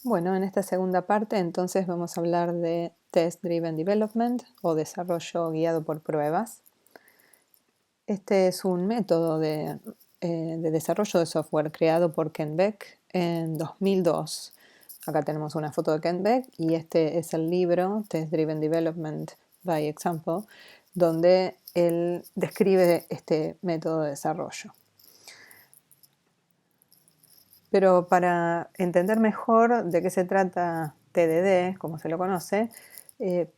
Bueno, en esta segunda parte entonces vamos a hablar de Test Driven Development o desarrollo guiado por pruebas. Este es un método de desarrollo de software creado por Ken Beck en 2002. Acá tenemos una foto de Ken Beck y este es el libro Test Driven Development by Example, donde él describe este método de desarrollo. Pero para entender mejor de qué se trata TDD, como se lo conoce,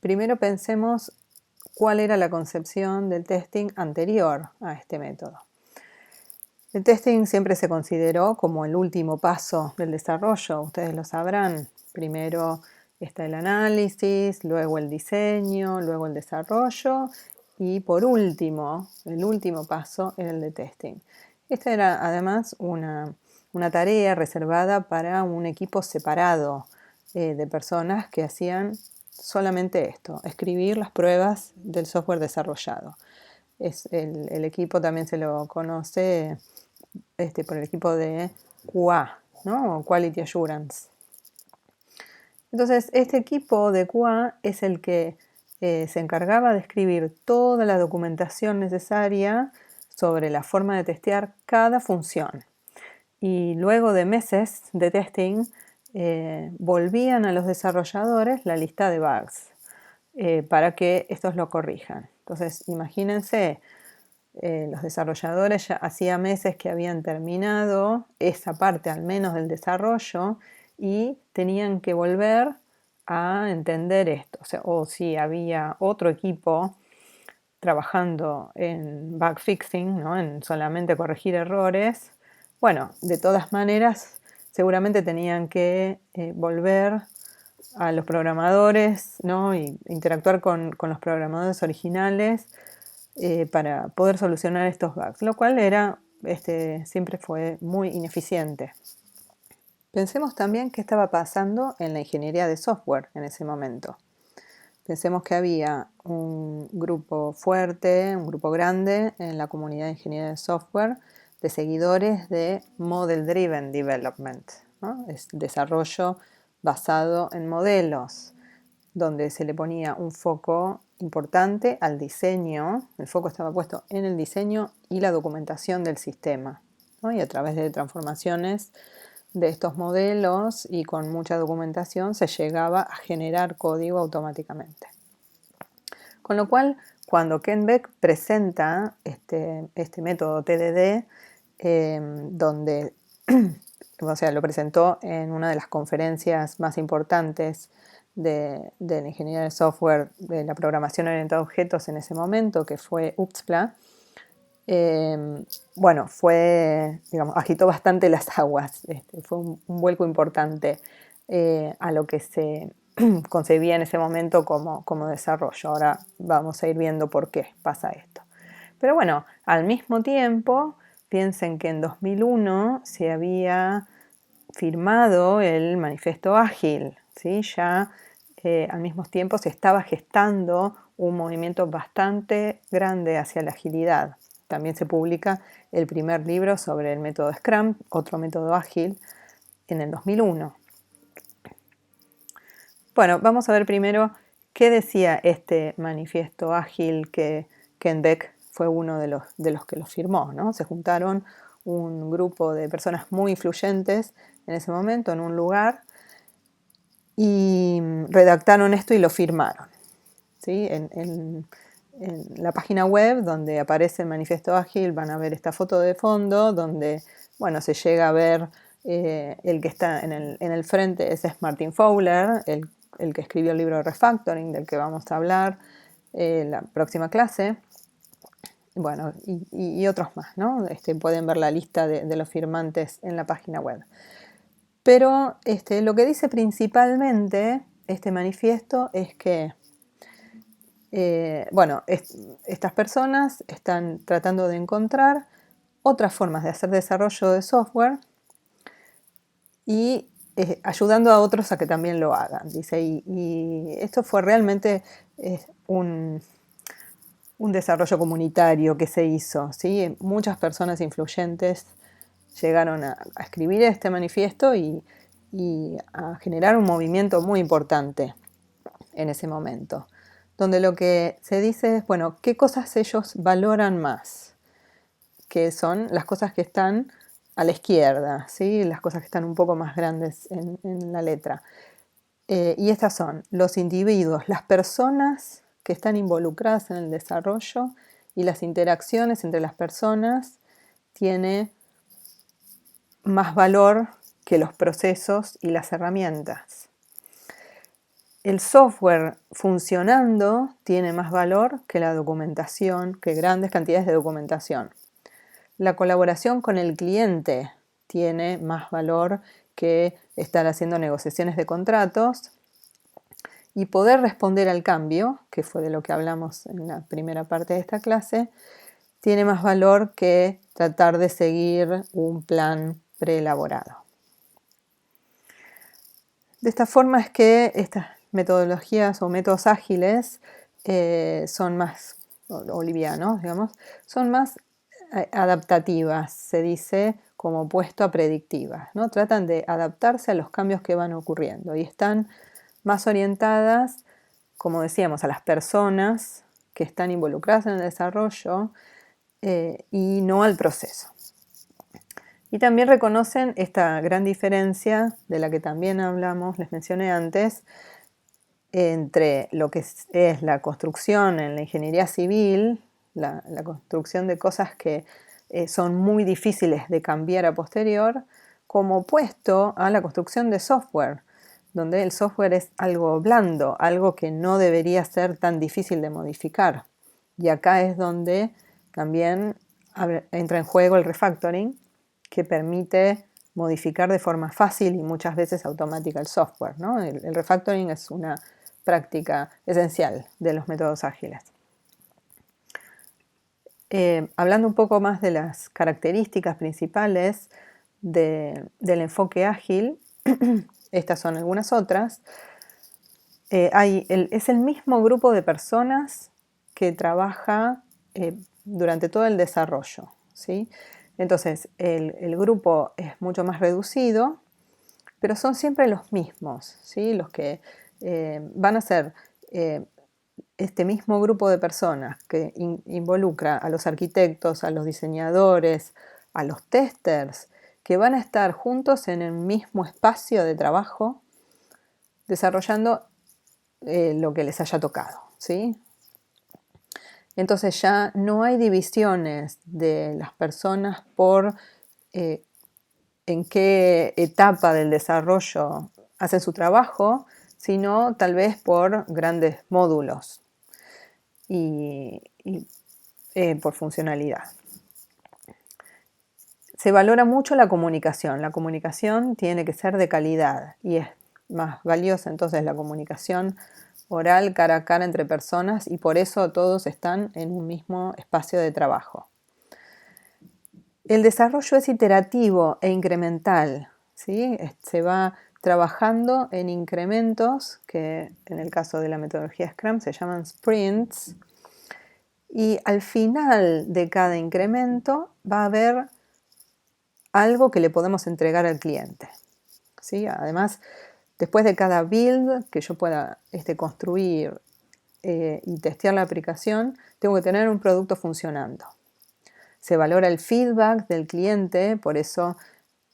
primero pensemos cuál era la concepción del testing anterior a este método. El testing siempre se consideró como el último paso del desarrollo, ustedes lo sabrán. Primero está el análisis, luego el diseño, luego el desarrollo y por último, el último paso era el de testing. Esta era además una tarea reservada para un equipo separado de personas que hacían solamente esto, escribir las pruebas del software desarrollado. El equipo también se lo conoce por el equipo de QA, ¿no? O Quality Assurance. Entonces, este equipo de QA es el que se encargaba de escribir toda la documentación necesaria sobre la forma de testear cada función. Y luego de meses de testing, volvían a los desarrolladores la lista de bugs para que estos lo corrijan. Entonces, imagínense, los desarrolladores ya hacía meses que habían terminado esa parte al menos del desarrollo y tenían que volver a entender esto. O si había otro equipo trabajando en bug fixing, ¿no? En solamente corregir errores, bueno, de todas maneras seguramente tenían que volver a los programadores, ¿no? Y interactuar con los programadores originales para poder solucionar estos bugs, lo cual siempre fue muy ineficiente. Pensemos también qué estaba pasando en la ingeniería de software en ese momento. Pensemos que había un grupo fuerte, un grupo grande en la comunidad de ingeniería de software de seguidores de Model Driven Development, ¿no? Es desarrollo basado en modelos, donde se le ponía un foco importante al diseño. El foco estaba puesto en el diseño y la documentación del sistema, ¿no? Y a través de transformaciones de estos modelos y con mucha documentación se llegaba a generar código automáticamente. Con lo cual, cuando Ken Beck presenta este método TDD, donde lo presentó en una de las conferencias más importantes de la ingeniería de software, de la programación orientada a objetos en ese momento, que fue UXPLA, agitó bastante las aguas. Fue un vuelco importante a lo que se concebía en ese momento como desarrollo. Ahora vamos a ir viendo por qué pasa esto. Pero bueno, al mismo tiempo, piensen que en 2001 se había firmado el Manifiesto Ágil, ¿sí? Ya al mismo tiempo se estaba gestando un movimiento bastante grande hacia la agilidad. También se publica el primer libro sobre el método Scrum, otro método ágil, en el 2001. Bueno, vamos a ver primero qué decía este manifiesto ágil que Ken Beck fue uno de los que lo firmó, ¿no? Se juntaron un grupo de personas muy influyentes en ese momento en un lugar y redactaron esto y lo firmaron, ¿sí? En la página web donde aparece el manifiesto ágil van a ver esta foto de fondo donde, bueno, se llega a ver el que está en el frente, ese es Martin Fowler, el que escribió el libro de Refactoring, del que vamos a hablar la próxima clase. Bueno, y otros más, ¿no? Pueden ver la lista de los firmantes en la página web. Pero lo que dice principalmente este manifiesto es que estas personas están tratando de encontrar otras formas de hacer desarrollo de software y ayudando a otros a que también lo hagan. Dice, y esto fue realmente un desarrollo comunitario que se hizo, ¿sí? Muchas personas influyentes llegaron a escribir este manifiesto y y a generar un movimiento muy importante en ese momento, donde lo que se dice es, bueno, ¿qué cosas ellos valoran más? Que son las cosas que están a la izquierda, ¿sí? Las cosas que están un poco más grandes en la letra. Y estas son los individuos, las personas que están involucradas en el desarrollo y las interacciones entre las personas tiene más valor que los procesos y las herramientas. El software funcionando tiene más valor que la documentación, que grandes cantidades de documentación. La colaboración con el cliente tiene más valor que estar haciendo negociaciones de contratos, y poder responder al cambio, que fue de lo que hablamos en la primera parte de esta clase, tiene más valor que tratar de seguir un plan preelaborado. De esta forma es que estas metodologías o métodos ágiles son más, o livianos, digamos, son más adaptativas, se dice, como opuesto a predictivas, ¿no? Tratan de adaptarse a los cambios que van ocurriendo y están más orientadas, como decíamos, a las personas que están involucradas en el desarrollo y no al proceso. Y también reconocen esta gran diferencia de la que también hablamos, les mencioné antes, entre lo que es la construcción en la ingeniería civil, la construcción de cosas que son muy difíciles de cambiar a posterior, como opuesto a la construcción de software, donde el software es algo blando, algo que no debería ser tan difícil de modificar. Y acá es donde también entra en juego el refactoring, que permite modificar de forma fácil y muchas veces automática el software, ¿no? El refactoring es una práctica esencial de los métodos ágiles. Hablando un poco más de las características principales del enfoque ágil, estas son algunas otras. Es el mismo grupo de personas que trabaja durante todo el desarrollo, ¿sí? Entonces, el grupo es mucho más reducido, pero son siempre los mismos, ¿sí? Los que van a ser este mismo grupo de personas que involucra a los arquitectos, a los diseñadores, a los testers, que van a estar juntos en el mismo espacio de trabajo desarrollando lo que les haya tocado, ¿sí? Entonces ya no hay divisiones de las personas por en qué etapa del desarrollo hacen su trabajo, sino tal vez por grandes módulos y por funcionalidad. Se valora mucho la comunicación. La comunicación tiene que ser de calidad y es más valiosa entonces la comunicación oral, cara a cara entre personas, y por eso todos están en un mismo espacio de trabajo. El desarrollo es iterativo e incremental, ¿sí? Se va trabajando en incrementos, que en el caso de la metodología Scrum se llaman sprints, y al final de cada incremento va a haber algo que le podemos entregar al cliente, ¿sí? Además, después de cada build que yo pueda construir y testear la aplicación, tengo que tener un producto funcionando. Se valora el feedback del cliente, por eso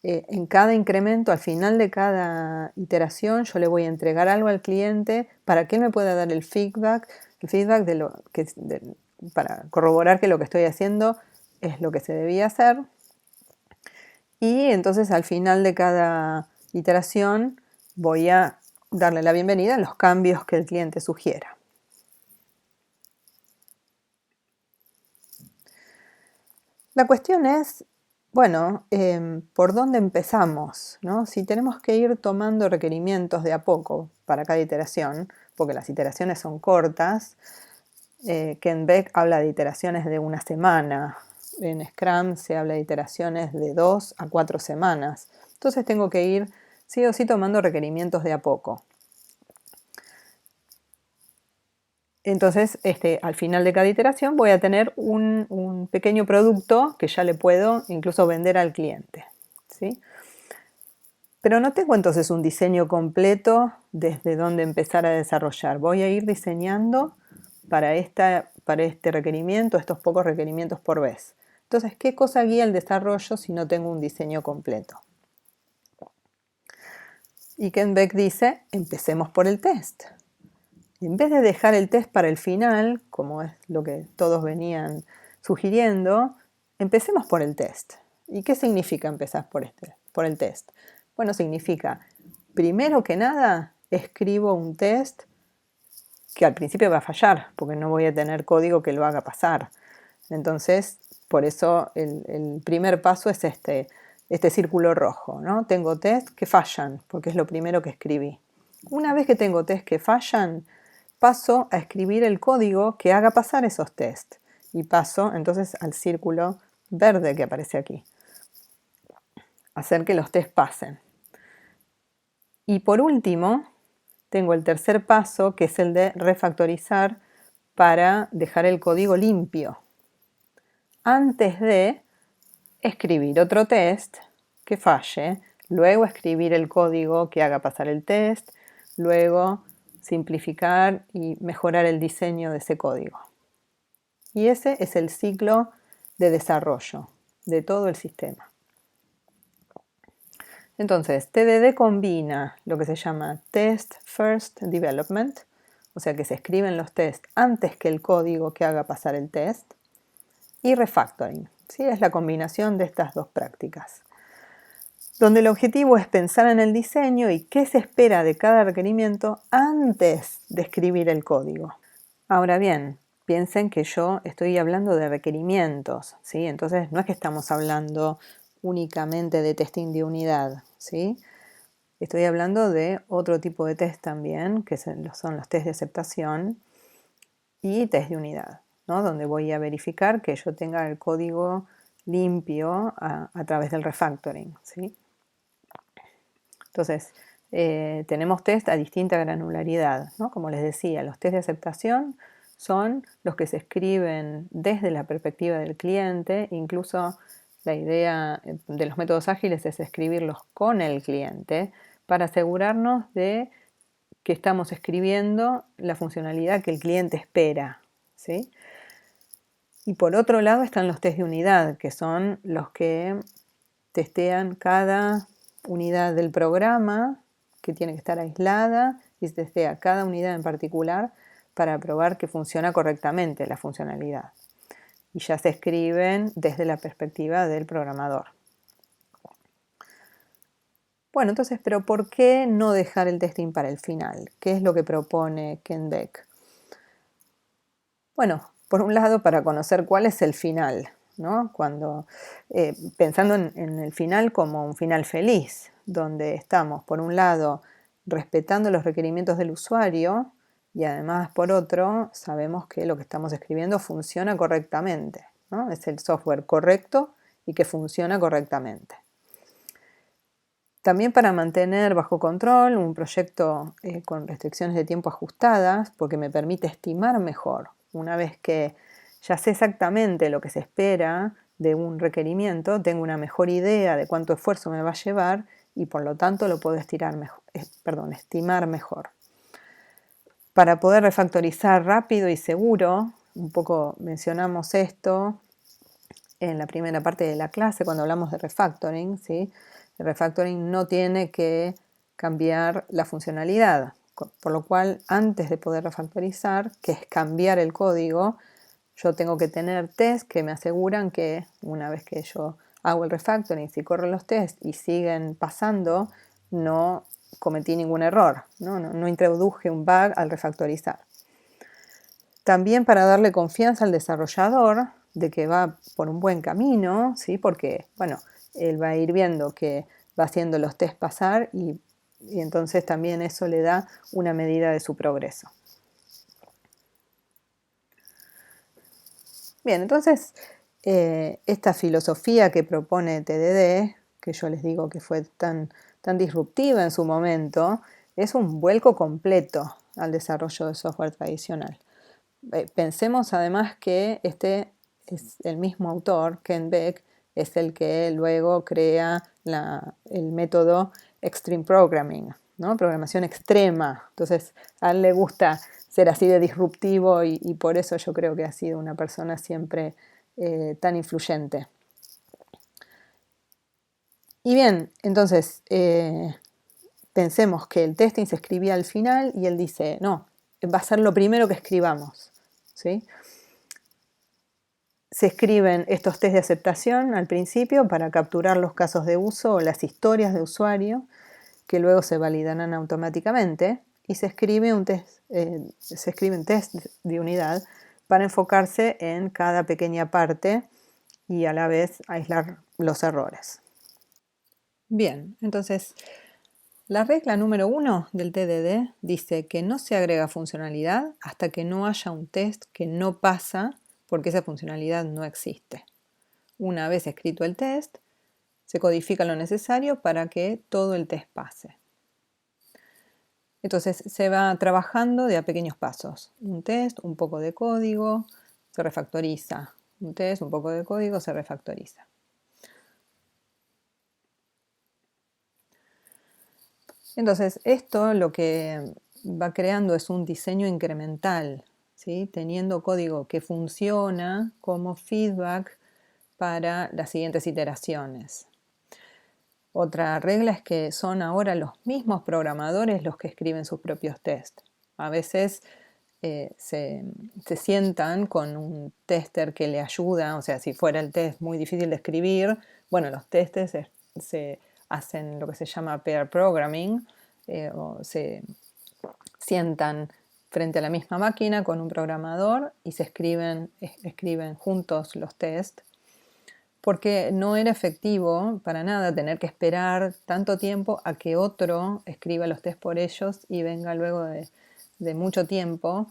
en cada incremento, al final de cada iteración, yo le voy a entregar algo al cliente para que él me pueda dar el feedback de para corroborar que lo que estoy haciendo es lo que se debía hacer. Y entonces al final de cada iteración voy a darle la bienvenida a los cambios que el cliente sugiera. La cuestión es, bueno, ¿por dónde empezamos, ¿no? Si tenemos que ir tomando requerimientos de a poco para cada iteración, porque las iteraciones son cortas, Ken Beck habla de iteraciones de una semana, en Scrum se habla de iteraciones de 2 a 4 semanas. Entonces tengo que ir sí o sí tomando requerimientos de a poco. Entonces, al final de cada iteración voy a tener un pequeño producto que ya le puedo incluso vender al cliente, ¿sí? Pero no tengo entonces un diseño completo desde donde empezar a desarrollar. Voy a ir diseñando para este requerimiento, estos pocos requerimientos por vez. Entonces, ¿qué cosa guía el desarrollo si no tengo un diseño completo? Y Ken Beck dice, empecemos por el test. En vez de dejar el test para el final, como es lo que todos venían sugiriendo, empecemos por el test. ¿Y qué significa empezar por el test? Bueno, significa, primero que nada, escribo un test que al principio va a fallar, porque no voy a tener código que lo haga pasar. Entonces, por eso el primer paso es este círculo rojo, ¿no? Tengo test que fallan, porque es lo primero que escribí. Una vez que tengo test que fallan, paso a escribir el código que haga pasar esos test. Y paso entonces al círculo verde que aparece aquí. Hacer que los test pasen. Y por último, tengo el tercer paso, que es el de refactorizar para dejar el código limpio. Antes de escribir otro test que falle, luego escribir el código que haga pasar el test, luego simplificar y mejorar el diseño de ese código. Y ese es el ciclo de desarrollo de todo el sistema. Entonces, TDD combina lo que se llama Test First Development, o sea que se escriben los tests antes que el código que haga pasar el test, y refactoring, ¿sí? Es la combinación de estas dos prácticas, donde el objetivo es pensar en el diseño y qué se espera de cada requerimiento antes de escribir el código. Ahora bien, piensen que yo estoy hablando de requerimientos, ¿sí? Entonces no es que estamos hablando únicamente de testing de unidad, ¿sí? Estoy hablando de otro tipo de test también, que son los test de aceptación y test de unidad, ¿no? Donde voy a verificar que yo tenga el código limpio a través del refactoring, ¿sí? Entonces, tenemos test a distinta granularidad, ¿no? Como les decía, los test de aceptación son los que se escriben desde la perspectiva del cliente, incluso la idea de los métodos ágiles es escribirlos con el cliente para asegurarnos de que estamos escribiendo la funcionalidad que el cliente espera, ¿sí? Y por otro lado están los test de unidad, que son los que testean cada unidad del programa, que tiene que estar aislada, y se testea cada unidad en particular para probar que funciona correctamente la funcionalidad. Y ya se escriben desde la perspectiva del programador. Bueno, entonces, ¿pero por qué no dejar el testing para el final? ¿Qué es lo que propone Ken Beck? Bueno, por un lado, para conocer cuál es el final, ¿no? Pensando en el final como un final feliz, donde estamos, por un lado, respetando los requerimientos del usuario y además, por otro, sabemos que lo que estamos escribiendo funciona correctamente, ¿no? Es el software correcto y que funciona correctamente. También para mantener bajo control un proyecto con restricciones de tiempo ajustadas, porque me permite estimar mejor. Una vez que ya sé exactamente lo que se espera de un requerimiento, tengo una mejor idea de cuánto esfuerzo me va a llevar y por lo tanto lo puedo estimar mejor. Para poder refactorizar rápido y seguro, un poco mencionamos esto en la primera parte de la clase cuando hablamos de refactoring, ¿sí? El refactoring no tiene que cambiar la funcionalidad, por lo cual antes de poder refactorizar, que es cambiar el código, yo tengo que tener tests que me aseguran que una vez que yo hago el refactoring, si corro los tests y siguen pasando, no cometí ningún error, no introduje un bug al refactorizar. También para darle confianza al desarrollador de que va por un buen camino, ¿sí? Porque, bueno, él va a ir viendo que va haciendo los test pasar y entonces también eso le da una medida de su progreso. Bien, entonces esta filosofía que propone TDD, que yo les digo que fue tan disruptiva en su momento, es un vuelco completo al desarrollo de software tradicional. Pensemos además que este es el mismo autor, Ken Beck, es el que luego crea el método extreme programming, ¿no? Programación extrema. Entonces, a él le gusta ser así de disruptivo y por eso yo creo que ha sido una persona siempre tan influyente. Y bien, entonces, pensemos que el testing se escribía al final y él dice, no, va a ser lo primero que escribamos, ¿sí? Se escriben estos test de aceptación al principio para capturar los casos de uso o las historias de usuario que luego se validarán automáticamente y se escribe un test de unidad para enfocarse en cada pequeña parte y a la vez aislar los errores. Bien, entonces la regla número 1 del TDD dice que no se agrega funcionalidad hasta que no haya un test que no pasa porque esa funcionalidad no existe. Una vez escrito el test, se codifica lo necesario para que todo el test pase. Entonces se va trabajando de a pequeños pasos. Un test, un poco de código, se refactoriza. Un test, un poco de código, se refactoriza. Entonces esto lo que va creando es un diseño incremental, ¿sí? Teniendo código que funciona como feedback para las siguientes iteraciones. Otra regla es que son ahora los mismos programadores los que escriben sus propios tests. A veces se sientan con un tester que le ayuda, o sea, si fuera el test muy difícil de escribir, bueno, los testes se hacen lo que se llama pair programming, o se sientan frente a la misma máquina con un programador y se escriben juntos los tests, porque no era efectivo para nada tener que esperar tanto tiempo a que otro escriba los tests por ellos y venga luego de mucho tiempo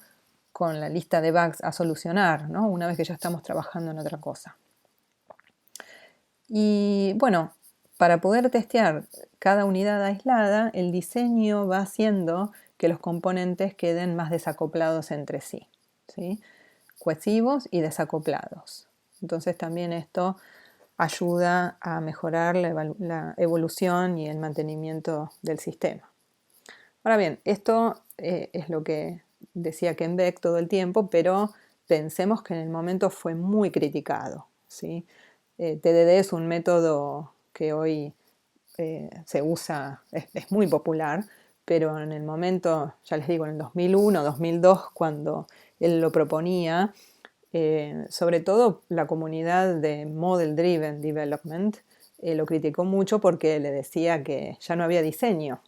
con la lista de bugs a solucionar, ¿no? Una vez que ya estamos trabajando en otra cosa. Y bueno, para poder testear cada unidad aislada, el diseño va haciendo que los componentes queden más desacoplados entre sí, ¿sí? Cohesivos y desacoplados. Entonces también esto ayuda a mejorar la evolución y el mantenimiento del sistema. Ahora bien, esto es lo que decía Ken Beck todo el tiempo, pero pensemos que en el momento fue muy criticado, ¿sí? TDD es un método que hoy se usa, es muy popular, pero en el momento, ya les digo, en el 2001, 2002, cuando él lo proponía, sobre todo la comunidad de Model Driven Development lo criticó mucho porque le decía que ya no había diseño,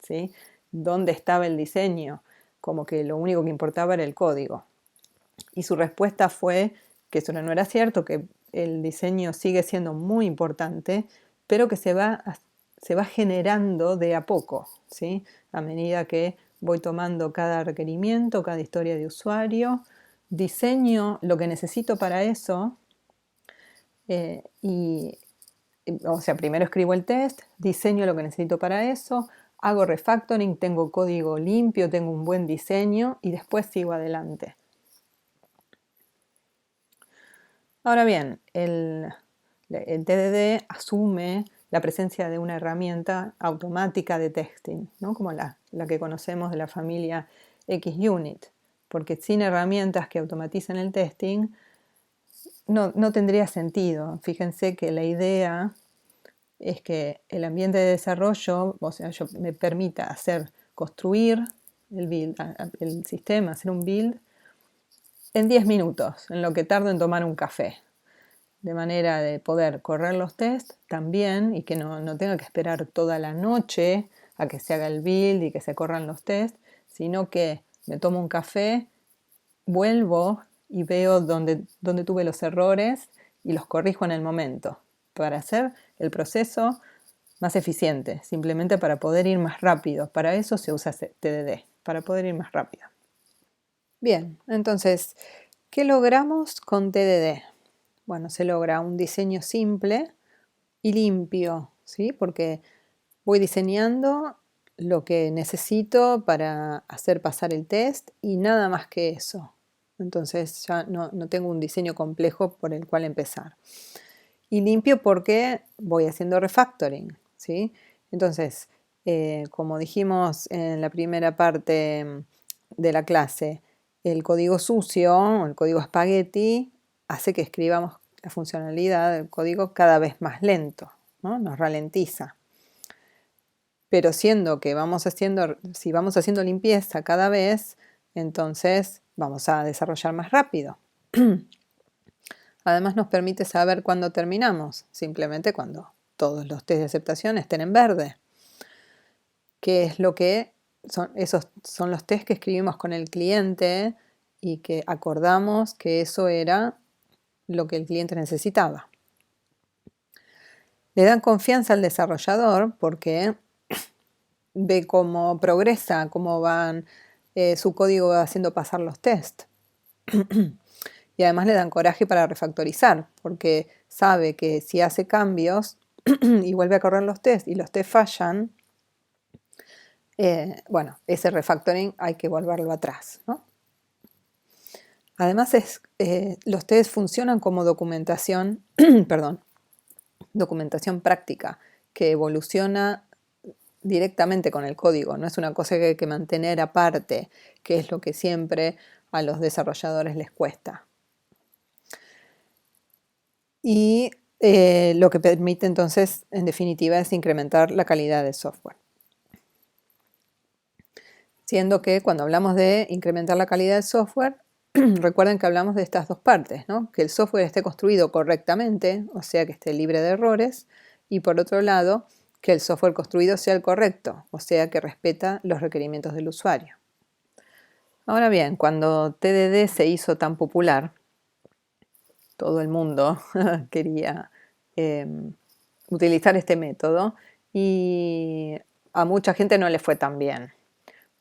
¿sí? ¿Dónde estaba el diseño? Como que lo único que importaba era el código. Y su respuesta fue que eso no era cierto, que el diseño sigue siendo muy importante, pero que se va generando de a poco, ¿sí? A medida que voy tomando cada requerimiento, cada historia de usuario, diseño lo que necesito para eso o sea, primero escribo el test, diseño lo que necesito para eso, hago refactoring, tengo código limpio, tengo un buen diseño y después sigo adelante. Ahora bien, el TDD asume la presencia de una herramienta automática de testing, ¿no? Como la que conocemos de la familia XUnit, porque sin herramientas que automaticen el testing no tendría sentido. Fíjense que la idea es que el ambiente de desarrollo, o sea, me permita construir el sistema, hacer un build en 10 minutos, en lo que tardo en tomar un café. De manera de poder correr los tests también y que no tenga que esperar toda la noche a que se haga el build y que se corran los tests, sino que me tomo un café, vuelvo y veo dónde tuve los errores y los corrijo en el momento para hacer el proceso más eficiente, simplemente para poder ir más rápido. Para eso se usa TDD, para poder ir más rápido. Bien, entonces, ¿qué logramos con TDD? Bueno, se logra un diseño simple y limpio, ¿sí? Porque voy diseñando lo que necesito para hacer pasar el test y nada más que eso. Entonces ya no tengo un diseño complejo por el cual empezar. Y limpio porque voy haciendo refactoring, ¿sí? Entonces, Como dijimos en la primera parte de la clase, el código sucio, el código espagueti, hace que escribamos la funcionalidad del código cada vez más lento, ¿no? Nos ralentiza. Pero siendo que si vamos haciendo limpieza cada vez, entonces vamos a desarrollar más rápido. Además nos permite saber cuándo terminamos, simplemente cuando todos los test de aceptación estén en verde. ¿Qué es lo que son? Esos son los test que escribimos con el cliente y que acordamos que eso era lo que el cliente necesitaba. Le dan confianza al desarrollador porque ve cómo progresa, cómo van su código haciendo pasar los tests. Y además le dan coraje para refactorizar, porque sabe que si hace cambios y vuelve a correr los tests y los tests fallan, bueno, ese refactoring hay que volverlo atrás, ¿no? Además los tests funcionan como documentación, perdón, documentación práctica que evoluciona directamente con el código, no es una cosa que hay que mantener aparte, que es lo que siempre a los desarrolladores les cuesta. Y lo que permite entonces, en definitiva, es incrementar la calidad del software. Siendo que cuando hablamos de incrementar la calidad del software, recuerden que hablamos de estas dos partes, ¿no? Que el software esté construido correctamente, o sea que esté libre de errores, y por otro lado, que el software construido sea el correcto, o sea que respeta los requerimientos del usuario. Ahora bien, cuando TDD se hizo tan popular, todo el mundo quería utilizar este método y a mucha gente no le fue tan bien,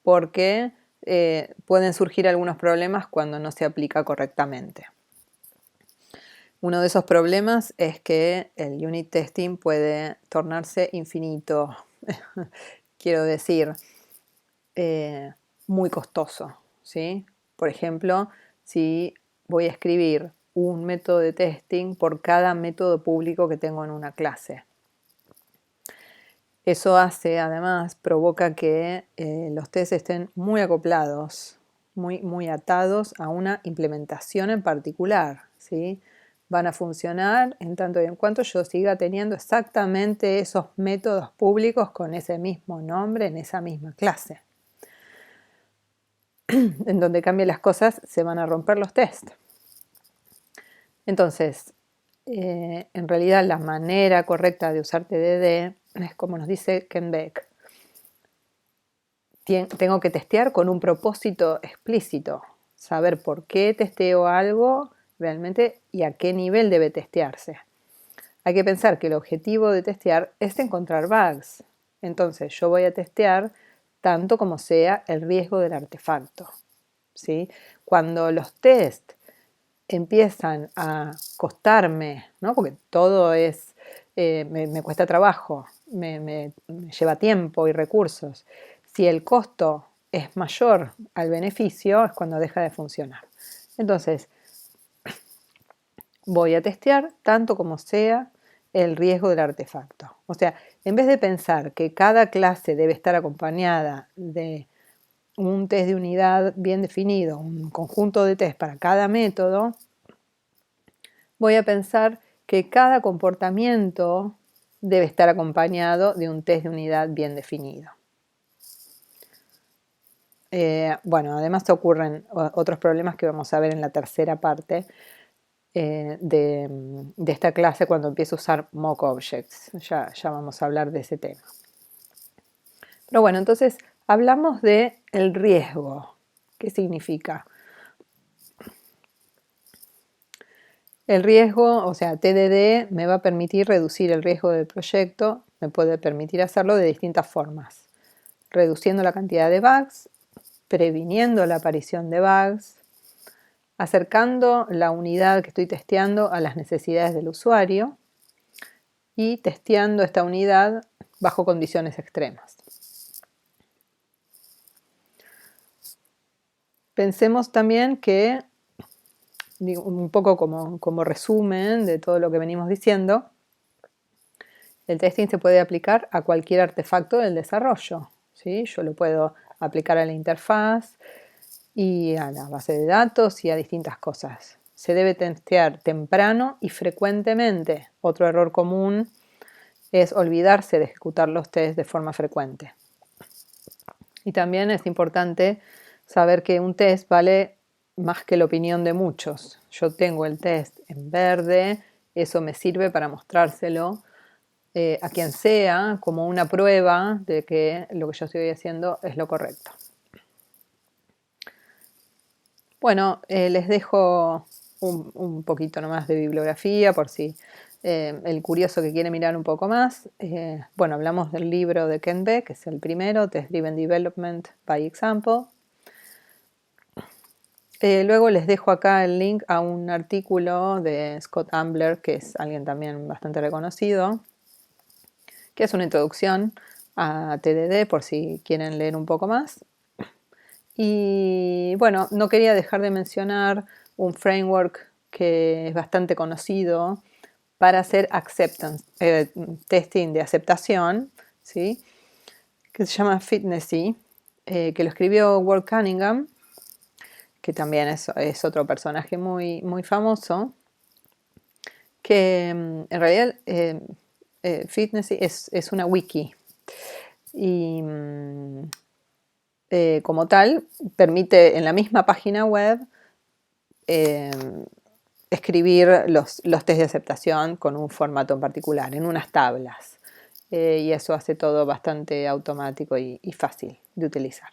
porque pueden surgir algunos problemas cuando no se aplica correctamente. Uno de esos problemas es que el unit testing puede tornarse infinito, quiero decir, muy costoso, ¿sí? Por ejemplo, si voy a escribir un método de testing por cada método público que tengo en una clase. Eso hace, además, provoca que los tests estén muy acoplados, muy atados a una implementación en particular, ¿sí? Van a funcionar en tanto y en cuanto yo siga teniendo exactamente esos métodos públicos con ese mismo nombre en esa misma clase. En donde cambien las cosas se van a romper los tests. Entonces, en realidad la manera correcta de usar TDD es como nos dice Ken Beck. Tengo que testear con un propósito explícito, saber por qué testeo algo realmente y a qué nivel debe testearse. Hay que pensar que el objetivo de testear es encontrar bugs. Entonces yo voy a testear tanto como sea el riesgo del artefacto, ¿sí? Cuando los tests empiezan a costarme, ¿no? Porque todo es, me cuesta trabajo, me lleva tiempo y recursos. Si el costo es mayor al beneficio, es cuando deja de funcionar. Entonces, voy a testear tanto como sea el riesgo del artefacto. O sea, en vez de pensar que cada clase debe estar acompañada de un test de unidad bien definido, un conjunto de test para cada método, voy a pensar que cada comportamiento debe estar acompañado de un test de unidad bien definido. Bueno, además ocurren otros problemas que vamos a ver en la tercera parte de esta clase cuando empiece a usar mock objects. Ya vamos a hablar de ese tema. Pero bueno, entonces hablamos de el riesgo. ¿Qué significa? El riesgo, o sea, TDD me va a permitir reducir el riesgo del proyecto, me puede permitir hacerlo de distintas formas. Reduciendo la cantidad de bugs, previniendo la aparición de bugs, acercando la unidad que estoy testeando a las necesidades del usuario y testeando esta unidad bajo condiciones extremas. Pensemos también que, un poco como resumen de todo lo que venimos diciendo, El testing se puede aplicar a cualquier artefacto del desarrollo, ¿sí? Yo lo puedo aplicar a la interfaz y a la base de datos y a distintas cosas. Se debe testear temprano y frecuentemente. Otro error común es olvidarse de ejecutar los tests de forma frecuente. Y también es importante saber que un test vale más que la opinión de muchos. Yo tengo el test en verde, eso me sirve para mostrárselo a quien sea como una prueba de que lo que yo estoy haciendo es lo correcto. Bueno, les dejo un poquito nomás de bibliografía por si el curioso que quiere mirar un poco más. Bueno, hablamos del libro de Ken Beck, que es el primero, Test Driven Development by Example. Luego les dejo acá el link a un artículo de Scott Ambler, que es alguien también bastante reconocido, que es una introducción a TDD por si quieren leer un poco más. Y bueno, no quería dejar de mencionar un framework que es bastante conocido para hacer testing de aceptación, ¿sí? Que se llama Fitnessy, que lo escribió Walt Cunningham, que también es otro personaje muy, muy famoso, que en realidad Fitnessy es una wiki y como tal permite en la misma página web escribir los test de aceptación con un formato en particular, en unas tablas. Y eso hace todo bastante automático y fácil de utilizar.